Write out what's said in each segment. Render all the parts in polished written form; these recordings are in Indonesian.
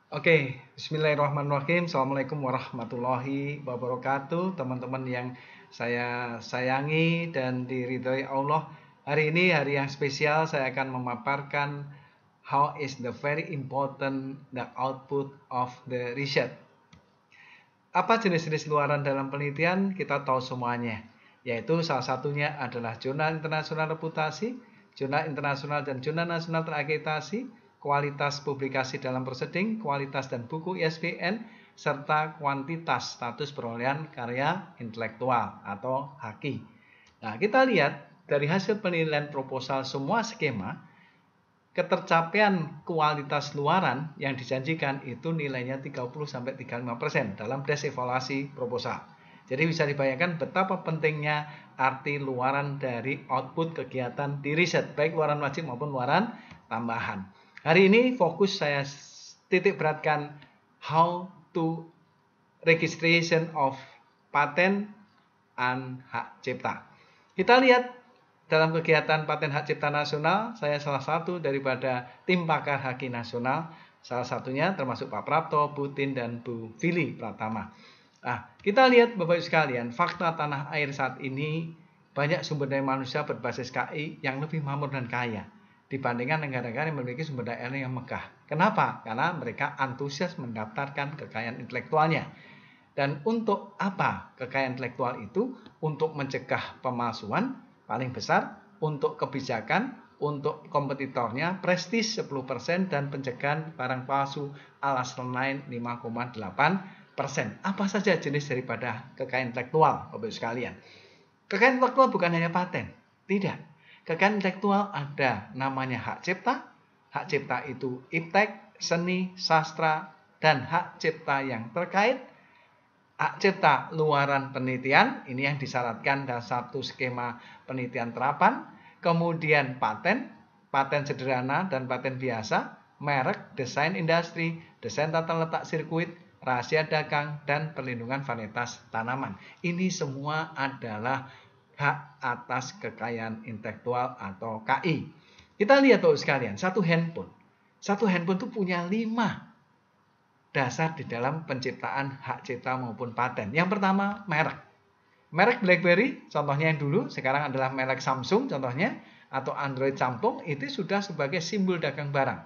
Oke, bismillahirrahmanirrahim. Assalamualaikum warahmatullahi wabarakatuh. Teman-teman yang saya sayangi dan diridhoi Allah. Hari ini hari yang spesial, saya akan memaparkan how is the very important the output of the research. Apa jenis-jenis luaran dalam penelitian? Kita tahu semuanya, yaitu salah satunya adalah jurnal internasional reputasi, jurnal internasional dan jurnal nasional terakreditasi, kualitas publikasi dalam proceeding, kualitas dan buku ISBN, serta kuantitas status perolehan karya intelektual atau HAKI. Nah, kita lihat dari hasil penilaian proposal semua skema, ketercapaian kualitas luaran yang dijanjikan itu nilainya 30-35% dalam des evaluasi proposal. Jadi bisa dibayangkan betapa pentingnya arti luaran dari output kegiatan di riset, baik luaran wajib maupun luaran tambahan. Hari ini fokus saya titik beratkan how to registration of patent and hak cipta. Kita lihat dalam kegiatan paten hak cipta nasional, saya salah satu daripada tim pakar HAKI nasional, salah satunya termasuk Pak Prapto, Bu Tin, dan Bu Fili Pratama. Nah, kita lihat Bapak Ibu sekalian, fakta tanah air saat ini banyak sumber daya manusia berbasis KI yang lebih makmur dan kaya dibandingkan negara-negara yang memiliki sumber daya yang megah. Kenapa? Karena mereka antusias mendaftarkan kekayaan intelektualnya. Dan untuk apa kekayaan intelektual itu? Untuk mencegah pemalsuan paling besar, untuk kebijakan, untuk kompetitornya, prestis 10% dan pencegahan barang palsu alas lain 5,8%. Apa saja jenis daripada kekayaan intelektual, Bapak Ibu sekalian? Kekayaan intelektual bukan hanya paten, tidak. Kekayaan intelektual ada namanya hak cipta. Hak cipta itu iptek, seni, sastra, dan hak cipta yang terkait. Hak cipta luaran penelitian, ini yang disyaratkan dalam satu skema penelitian terapan. Kemudian paten, paten sederhana dan paten biasa, merek, desain industri, desain tata letak sirkuit, rahasia dagang, dan perlindungan varietas tanaman. Ini semua adalah hak atas kekayaan intelektual atau KI. Kita lihat Bapak sekalian, satu handphone itu punya 5 dasar di dalam penciptaan hak cipta maupun paten. Yang pertama, merek. Merek BlackBerry, contohnya yang dulu, sekarang adalah merek Samsung contohnya, atau Android campung, itu sudah sebagai simbol dagang barang.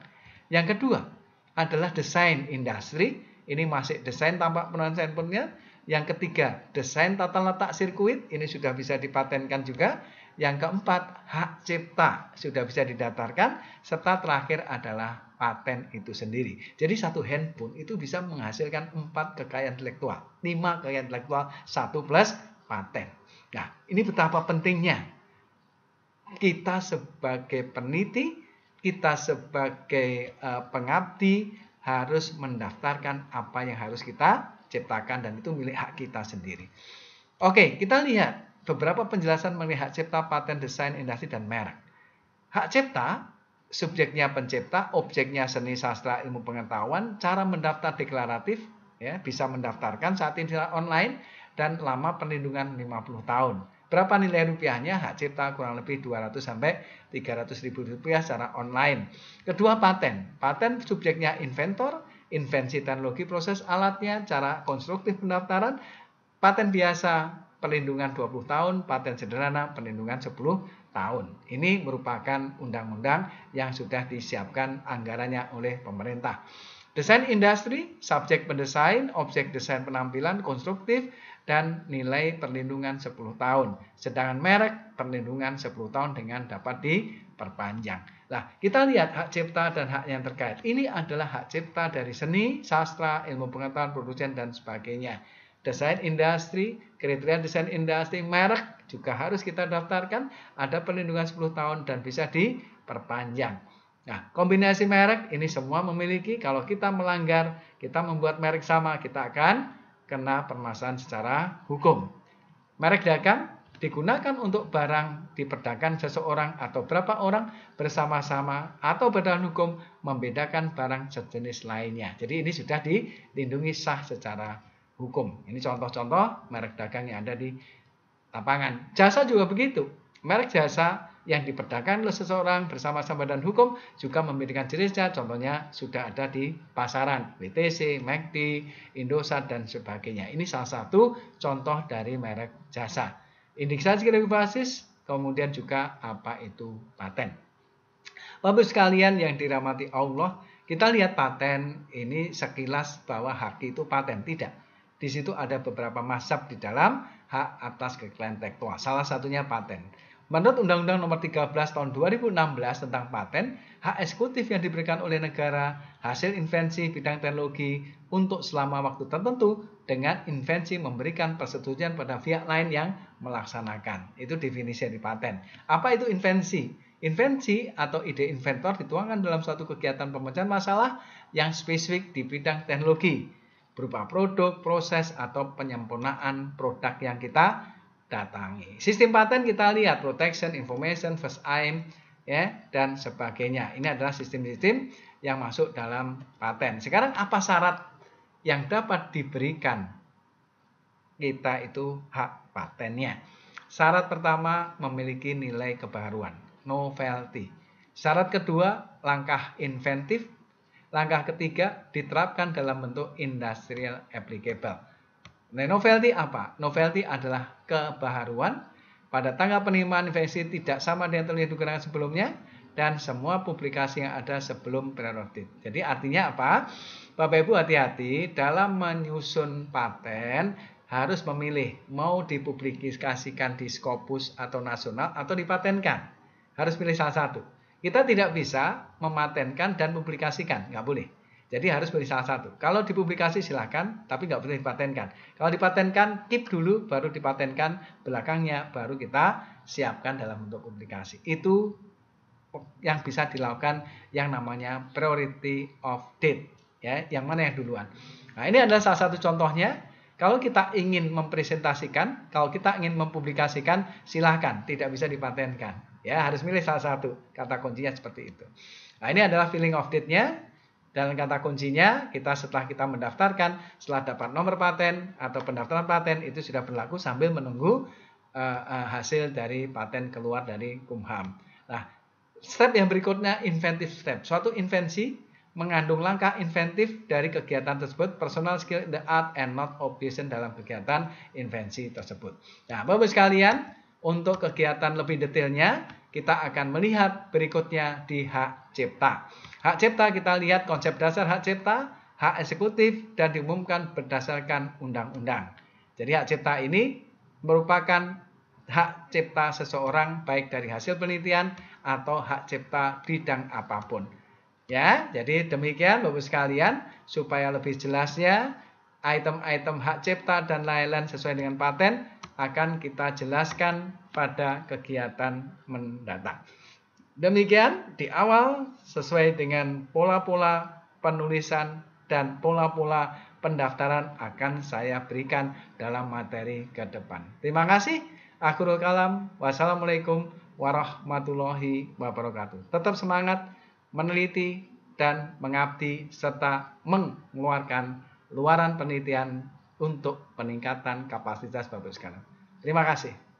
Yang kedua adalah desain industri, ini masih desain tampak penulisan handphonenya. Yang ketiga, desain tata letak sirkuit, ini sudah bisa dipatenkan juga. Yang keempat, hak cipta sudah bisa didaftarkan, serta terakhir adalah paten itu sendiri. Jadi satu handphone itu bisa menghasilkan 4 kekayaan intelektual, 5 kekayaan intelektual, 1 plus paten. Nah, ini betapa pentingnya kita sebagai peneliti, kita sebagai pengabdi harus mendaftarkan apa yang harus kita ciptakan, dan itu milik hak kita sendiri. Oke, kita lihat beberapa penjelasan mengenai hak cipta, paten, desain, industri, dan merek. Hak cipta, subjeknya pencipta, objeknya seni, sastra, ilmu pengetahuan, cara mendaftar deklaratif, ya, bisa mendaftarkan saat ini online, dan lama perlindungan 50 tahun. Berapa nilai rupiahnya? Hak cipta kurang lebih 200 sampai 300 ribu rupiah secara online. Kedua, paten. Paten subjeknya inventor, invensi teknologi proses alatnya, cara konstruktif pendaftaran. Paten biasa perlindungan 20 tahun, paten sederhana perlindungan 10 tahun. Ini merupakan undang-undang yang sudah disiapkan anggarannya oleh pemerintah. Desain industri, subjek pendesain, objek desain penampilan, konstruktif, dan nilai perlindungan 10 tahun. Sedangkan merek perlindungan 10 tahun dengan dapat diperpanjang. Nah, kita lihat hak cipta dan hak yang terkait. Ini adalah hak cipta dari seni, sastra, ilmu pengetahuan, produsen, dan sebagainya. Desain industri, kriteria desain industri, merek juga harus kita daftarkan. Ada perlindungan 10 tahun dan bisa diperpanjang. Nah, kombinasi merek ini semua memiliki, kalau kita melanggar, kita membuat merek sama, kita akan kena permasalahan secara hukum. Merek dagang digunakan untuk barang diperdagangkan seseorang atau berapa orang bersama-sama atau berdasarkan hukum membedakan barang sejenis lainnya. Jadi ini sudah dilindungi sah secara hukum. Ini contoh-contoh merek dagang yang ada di lapangan. Jasa juga begitu. Merek jasa yang diperdagangkan oleh seseorang bersama-sama dan hukum juga memberikan jenisnya, contohnya sudah ada di pasaran, WTC, McD, Indosat, dan sebagainya. Ini salah satu contoh dari merek jasa. Indeksasi kredit berbasis, kemudian juga apa itu paten. Bapak sekalian yang dirahmati Allah, kita lihat paten ini sekilas bahwa hak itu paten, tidak. Di situ ada beberapa mazhab di dalam hak atas kekayaan intelektual. Salah satunya paten. Menurut Undang-Undang Nomor 13 Tahun 2016 tentang paten, hak eksekutif yang diberikan oleh negara hasil invensi bidang teknologi untuk selama waktu tertentu dengan invensi memberikan persetujuan pada pihak lain yang melaksanakan. Itu definisi dari paten. Apa itu invensi? Invensi atau ide inventor dituangkan dalam suatu kegiatan pemecahan masalah yang spesifik di bidang teknologi, berupa produk, proses, atau penyempurnaan produk yang kita datangi. Sistem paten kita lihat protection, information, first aim, ya, dan sebagainya. Ini adalah sistem-sistem yang masuk dalam paten. Sekarang apa syarat yang dapat diberikan kita itu hak patennya? Syarat pertama memiliki nilai kebaruan, novelty. Syarat kedua langkah inventif. Langkah ketiga diterapkan dalam bentuk industrial applicable. Nah, novelty apa? Novelty adalah kebaharuan. Pada tanggal penerimaan invensi tidak sama dengan yang digunakan sebelumnya dan semua publikasi yang ada sebelum periode. Jadi artinya apa? Bapak Ibu hati-hati dalam menyusun paten harus memilih mau dipublikasikan di Scopus atau nasional atau dipatenkan. Harus pilih salah satu. Kita tidak bisa mematenkan dan publikasikan, nggak boleh. Jadi harus pilih salah satu. Kalau dipublikasi silahkan, tapi nggak boleh dipatenkan. Kalau dipatenkan, keep dulu, baru dipatenkan, belakangnya baru kita siapkan dalam bentuk publikasi. Itu yang bisa dilakukan yang namanya priority of date. Ya, yang mana yang duluan. Nah, ini adalah salah satu contohnya. Kalau kita ingin mempresentasikan, kalau kita ingin mempublikasikan, silahkan, tidak bisa dipatenkan. Ya, harus milih salah satu. Kata kuncinya seperti itu. Nah, ini adalah filling of date-nya. Dan kata kuncinya, setelah kita mendaftarkan, setelah dapat nomor paten atau pendaftaran paten, itu sudah berlaku sambil menunggu hasil dari paten keluar dari Kumham. Nah, step yang berikutnya, inventive step. Suatu invensi mengandung langkah inventif dari kegiatan tersebut, personal skill in the art and not obligation dalam kegiatan invensi tersebut. Nah, Bapak sekalian, untuk kegiatan lebih detailnya, kita akan melihat berikutnya di hak cipta. Hak cipta kita lihat konsep dasar hak cipta, hak eksekutif, dan diumumkan berdasarkan undang-undang. Jadi hak cipta ini merupakan hak cipta seseorang baik dari hasil penelitian atau hak cipta bidang apapun. Ya, jadi demikian Bapak sekalian, supaya lebih jelasnya item-item hak cipta dan lain-lain sesuai dengan paten akan kita jelaskan pada kegiatan mendatang. Demikian di awal sesuai dengan pola-pola penulisan dan pola-pola pendaftaran akan saya berikan dalam materi ke depan. Terima kasih. Akhirul kalam. Wassalamualaikum warahmatullahi wabarakatuh. Tetap semangat meneliti dan mengabdi serta mengeluarkan luaran penelitian untuk peningkatan kapasitas Bapak sekalian. Terima kasih.